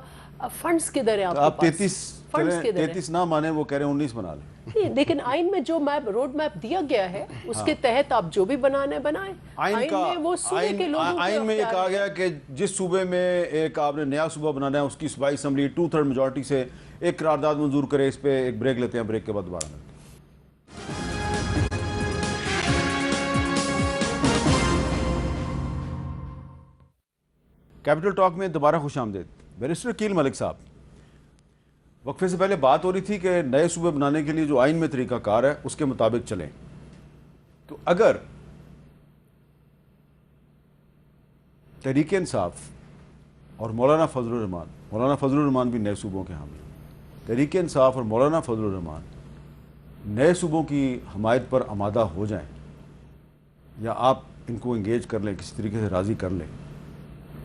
فنڈز کدھر ہیں آپ کے پاس؟ 33 نہ مانے، وہ کہہ رہے ہیں 19 بنا لیں. لیکن آئین میں جو روڈ میپ دیا گیا ہے اس کے تحت آپ جو بھی بنانا ہے بنائیں. آئین میں یہ کہا گیا کہ جس صوبے میں ایک آپ نے نیا صوبہ بنانا ہے، اس کی صوبائی اسمبلی 2/3 میجورٹی سے ایک قرارداد منظور کرے. اس پہ ایک بریک لیتے ہیں، بریک کے بعد دوبارہ ملتے ہیں. کیپٹل ٹاک میں دوبارہ خوش آمدید. بیرسٹر کیل ملک صاحب, وقفے سے پہلے بات ہو رہی تھی کہ نئے صوبے بنانے کے لیے جو آئین میں طریقہ کار ہے اس کے مطابق چلیں. تو اگر تحریک انصاف اور مولانا فضل الرحمان بھی نئے صوبوں کے حامی, تحریک انصاف اور مولانا فضل الرحمان نئے صوبوں کی حمایت پر آمادہ ہو جائیں یا آپ ان کو انگیج کر لیں, کسی طریقے سے راضی کر لیں,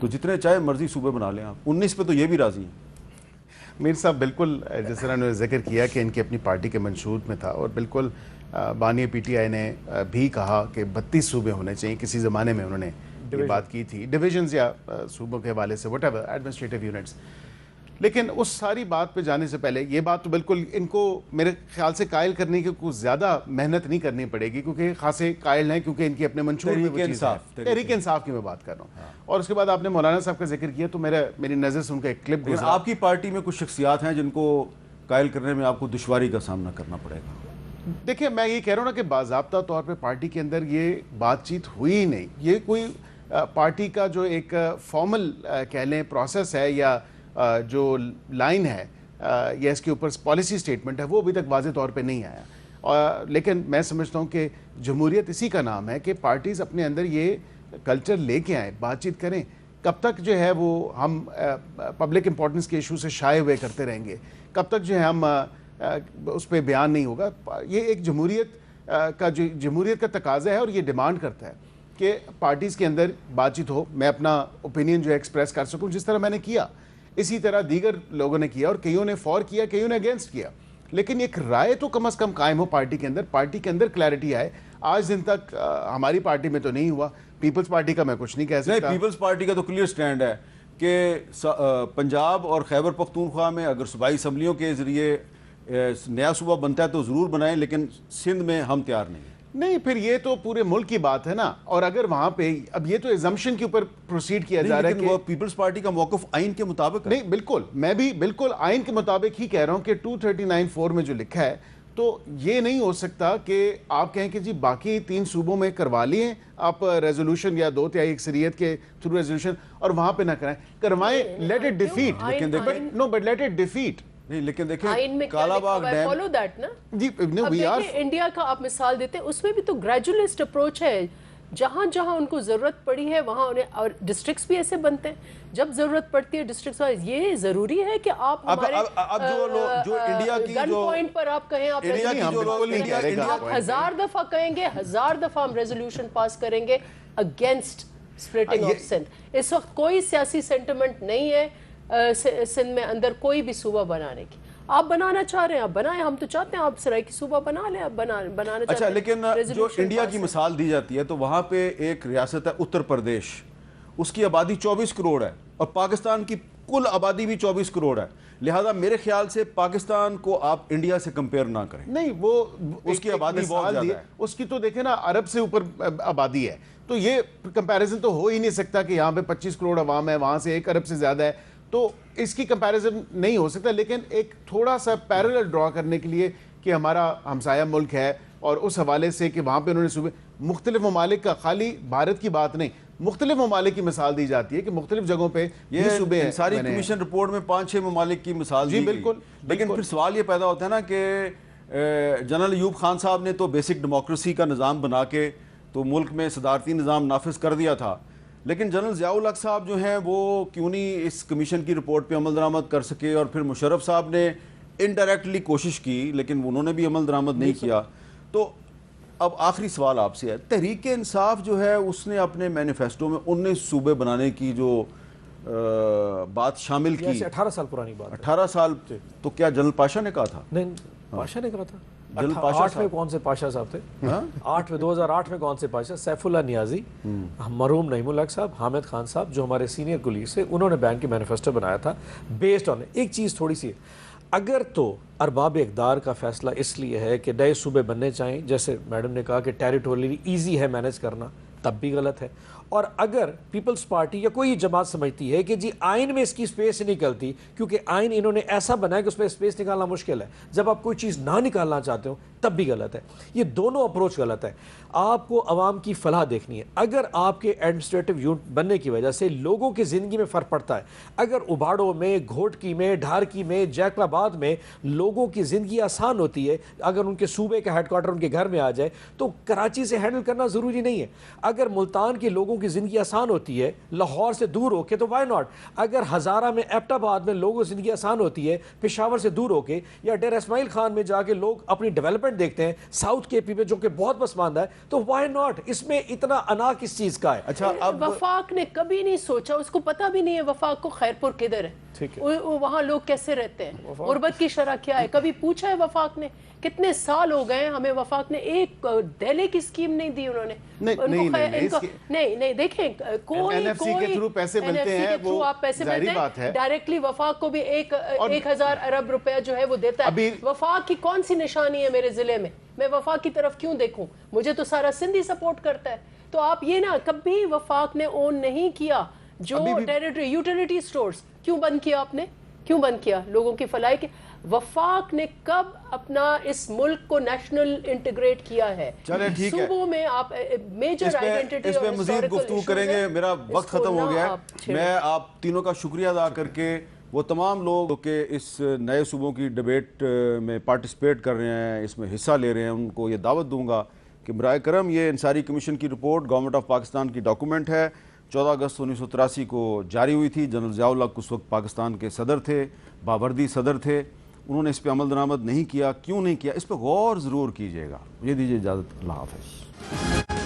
تو جتنے چاہے مرضی صوبے بنا لیں آپ. 19 پہ تو یہ بھی راضی ہیں. میر صاحب بالکل جس طرح انہوں نے ذکر کیا کہ ان کی اپنی پارٹی کے منشور میں تھا, اور بالکل بانی پی ٹی آئی نے بھی کہا کہ 32 صوبے ہونے چاہیے. کسی زمانے میں انہوں نے یہ بات کی تھی, ڈویژنز یا صوبوں کے حوالے سے وٹ ایور ایڈمنسٹریٹو یونٹس. لیکن اس ساری بات پہ جانے سے پہلے یہ بات تو بالکل ان کو میرے خیال سے قائل کرنے کی کچھ زیادہ محنت نہیں کرنی پڑے گی, کیونکہ خاصے قائل ہیں, کیونکہ ان کے اپنے منشور میں وہ چیز ہے. تحریک انصاف کی میں بات کر رہا ہوں. اور اس کے بعد آپ نے مولانا صاحب کا ذکر کیا تو میری نظر سے ان کا ایک کلپ گزرا. آپ کی پارٹی میں کچھ شخصیات ہیں جن کو قائل کرنے میں آپ کو دشواری کا سامنا کرنا پڑے گا. دیکھیں میں یہ کہہ رہا ہوں نا کہ باضابطہ طور پہ پارٹی کے اندر یہ بات چیت ہوئی ہی نہیں. یہ کوئی پارٹی کا جو ایک فارمل کہہ لیں پروسیس ہے یا جو لائن ہے یا اس کے اوپر پالیسی سٹیٹمنٹ ہے, وہ ابھی تک واضح طور پہ نہیں آیا. لیکن میں سمجھتا ہوں کہ جمہوریت اسی کا نام ہے کہ پارٹیز اپنے اندر یہ کلچر لے کے آئیں, بات چیت کریں. کب تک جو ہے وہ ہم پبلک امپورٹنس کے ایشو سے شائے ہوئے کرتے رہیں گے, کب تک جو ہے ہم اس پہ بیان نہیں ہوگا. یہ ایک جمہوریت کا تقاضا ہے اور یہ ڈیمانڈ کرتا ہے کہ پارٹیز کے اندر بات چیت ہو, میں اپنا اوپینین جو ہے ایکسپریس کر سکوں, جس طرح میں نے کیا. اسی طرح دیگر لوگوں نے کیا, اور کئیوں نے فور کیا, کئیوں نے اگینسٹ کیا. لیکن ایک رائے تو کم از کم قائم ہو پارٹی کے اندر کلیئرٹی آئے. آج دن تک ہماری پارٹی میں تو نہیں ہوا. پیپلز پارٹی کا میں کچھ نہیں کہہ سکتا. پیپلز پارٹی کا تو کلیئر سٹینڈ ہے کہ پنجاب اور خیبر پختونخوا میں اگر صوبائی اسمبلیوں کے ذریعے نیا صوبہ بنتا ہے تو ضرور بنائیں, لیکن سندھ میں ہم تیار نہیں. پھر یہ تو پورے ملک کی بات ہے نا. اور اگر وہاں پہ اب یہ تو ایزمپشن کے اوپر پروسیڈ کیا جا رہا ہے کہ وہ پیپلز پارٹی کا موقف آئین کے مطابق ہے. نہیں بالکل, میں بھی بالکل آئین کے مطابق ہی کہہ رہا ہوں کہ 239(4) میں جو لکھا ہے, تو یہ نہیں ہو سکتا کہ آپ کہیں کہ جی باقی 3 صوبوں میں کروا لیے آپ ریزولوشن یا 2/3 اکثریت کے تھرو ریزولوشن, اور وہاں پہ نہ کروائیں. Let it defeat, no but let it defeat. نہیں لیکن دیکھیں Kala Bagh dam follow that نا جی, انڈیا کا آپ مثال دیتے ہیں, اس میں بھی تو گریجولیسٹ اپروچ ہے. جہاں جہاں ان کو ضرورت پڑی ہے وہاں انہیں, اور ڈسٹرکٹس بھی ایسے بنتے ہیں جب ضرورت پڑتی ہے ڈسٹرکٹس. یہ ضروری ہے کہ آپ ہمارے جو انڈیا کی گن پوائنٹ پر آپ کہیں, آپ 1000 دفعہ کہیں گے, 1000 دفعہ ہم ریزولوشن پاس کریں گے اگینسٹ سپلٹنگ آف سندھ. اس وقت کوئی سیاسی سینٹیمنٹ نہیں ہے سندھ میں اندر کوئی بھی صوبہ بنانے کی. آپ بنانا چاہ رہے ہیں آپ بنائیں, ہم تو چاہتے ہیں آپ سرائیکی صوبہ بنا لیں, آپ بنانا چاہتے ہیں. اچھا, لیکن جو انڈیا کی مثال دی جاتی ہے تو وہاں پہ ایک ریاست ہے اتر پردیش, اس کی آبادی 24 کروڑ ہے اور پاکستان کی کل آبادی بھی 24 کروڑ ہے. لہذا میرے خیال سے پاکستان کو آپ انڈیا سے کمپیئر نہ کریں. نہیں, وہ اس کی آبادی بہت زیادہ ہے, اس کی تو دیکھیں نا عرب سے اوپر آبادی ہے, تو یہ کمپیریزن تو ہو ہی نہیں سکتا کہ یہاں پہ 25 کروڑ عوام ہے, وہاں سے 1 ارب سے زیادہ ہے, تو اس کی کمپیریزن نہیں ہو سکتا. لیکن ایک تھوڑا سا پیرلل ڈرا کرنے کے لیے کہ ہمارا ہمسایہ ملک ہے, اور اس حوالے سے کہ وہاں پہ انہوں نے صوبے مختلف ممالک کا, خالی بھارت کی بات نہیں, مختلف ممالک کی مثال دی جاتی ہے کہ مختلف جگہوں پہ یہ صوبے ہیں. ساری کمیشن رپورٹ میں 5-6 ممالک کی مثال دی گئی. بالکل. لیکن پھر سوال یہ پیدا ہوتا ہے نا کہ جنرل ایوب خان صاحب نے تو بیسک ڈیموکریسی کا نظام بنا کے تو ملک میں صدارتی نظام نافذ کر دیا تھا, لیکن جنرل ضیاء الحق صاحب جو ہیں وہ کیوں نہیں اس کمیشن کی رپورٹ پہ عمل درآمد کر سکے. اور پھر مشرف صاحب نے انڈائریکٹلی کوشش کی لیکن انہوں نے بھی عمل درآمد نہیں کیا. تو اب آخری سوال آپ سے ہے, تحریک انصاف جو ہے اس نے اپنے مینیفیسٹو میں 19 صوبے بنانے کی جو بات شامل کی, 18 سال پرانی بات, 18 سال, تو کیا جنرل پاشا نے کہا تھا؟ نہیں, پاشا نے کہا تھا. جنرل پاشا 8 میں کون سے پاشا صاحب تھے؟ 2008 میں کون سے پاشا؟ سیف اللہ نیازی, مرحوم نعیم الحق صاحب, حامد خان صاحب جو ہمارے سینئر کولیگ سے, انہوں نے بینک کی مینیفیسٹو بنایا تھا بیسڈ آن. ایک چیز تھوڑی سی, اگر تو ارباب اقدار کا فیصلہ اس لیے ہے کہ نئے صوبے بننے چاہیں, جیسے میڈم نے کہا کہ ٹیریٹوریلی ایزی ہے مینیج کرنا, تب بھی غلط ہے. اور اگر پیپلز پارٹی یا کوئی جماعت سمجھتی ہے کہ جی آئین میں اس کی سپیس نکلتی, کیونکہ آئین انہوں نے ایسا بنایا کہ اس میں سپیس نکالنا مشکل ہے, جب آپ کوئی چیز نہ نکالنا چاہتے ہو تب بھی غلط ہے. یہ دونوں اپروچ غلط ہے. آپ کو عوام کی فلاح دیکھنی ہے. اگر آپ کے ایڈمنسٹریٹو یونٹ بننے کی وجہ سے لوگوں کی زندگی میں فرق پڑتا ہے, اگر اباڑوں میں, گھوٹکی میں, ڈھارکی میں, جیکل آباد میں لوگوں کی زندگی آسان ہوتی ہے, اگر ان کے صوبے کا ہیڈ کوارٹر ان کے گھر میں آ جائے تو کراچی سے ہینڈل کرنا ضروری نہیں ہے. اگر ملتان کے لوگوں کی زندگی آسان ہوتی ہے لاہور سے دور ہو کے تو وائی ناٹ. اگر ہزارہ میں, ایبٹ آباد میں لوگوں کی زندگی آسان ہوتی ہے پشاور سے دور ہو کے, یا ڈیرہ اسماعیل خان میں جا کے لوگ اپنی ڈیولپمنٹ دیکھتے ہیں ساؤتھ کے پی میں جو کہ بہت پسماندہ ہے, تو وائی ناٹ. اس میں اتنا انا کس چیز کا ہے؟ اچھا اب وفاق نے کبھی نہیں سوچا, اس کو پتا بھی نہیں ہے وفاق کو خیرپور کدھر ہے, وہاں لوگ کیسے رہتے ہیں, غربت کی شرح کیا ہے, کبھی پوچھا ہے وفاق نے؟ کتنے سال ہو گئے ہمیں وفاق نے ایک دہلی کی اسکیم نہیں دی انہوں نے. نہیں دیکھیں, کوئی NFC کے تھرو پیسے ملتے ہیں, وہ آپ پیسے ظاہری ملتے بات ہے. ہیں ڈائریکٹلی وفاق کو بھی 1000 ارب روپیہ جو ہے وہ دیتا ہے. وفاق کی کون سی نشانی ہے میرے ضلع میں؟ میں وفاق کی طرف کیوں دیکھوں؟ مجھے تو سارا سندھی سپورٹ کرتا ہے. تو آپ یہ نا, کبھی وفاق نے اون نہیں کیا جو ٹیریٹری یوٹیلیٹی سٹورز. کیوں بند کیا آپ نے؟ کیوں بند کیا لوگوں کی فلاح کے؟ وفاق نے کب اپنا اس ملک کو نیشنل انٹیگریٹ کیا ہے؟ چلیں ٹھیک ہے, صوبوں میں آپ میجر آئیڈینٹی اس پہ مزید گفتگو کریں گے. میرا وقت ختم ہو گیا ہے. میں آپ تینوں کا شکریہ ادا کر کے وہ تمام لوگ کہ اس نئے صوبوں کی ڈیبیٹ میں پارٹیسپیٹ کر رہے ہیں, اس میں حصہ لے رہے ہیں, ان کو یہ دعوت دوں گا کہ برائے کرم یہ انصاری کمیشن کی رپورٹ گورنمنٹ آف پاکستان کی ڈاکومنٹ ہے, 14 اگست 1983 کو جاری ہوئی تھی. جنرل ضیاء الحق اس وقت پاکستان کے صدر تھے, باوردی صدر تھے. انہوں نے اس پہ عمل درآمد نہیں کیا. کیوں نہیں کیا؟ اس پہ غور ضرور کیجیے گا. مجھے دیجیے اجازت. اللہ حافظ.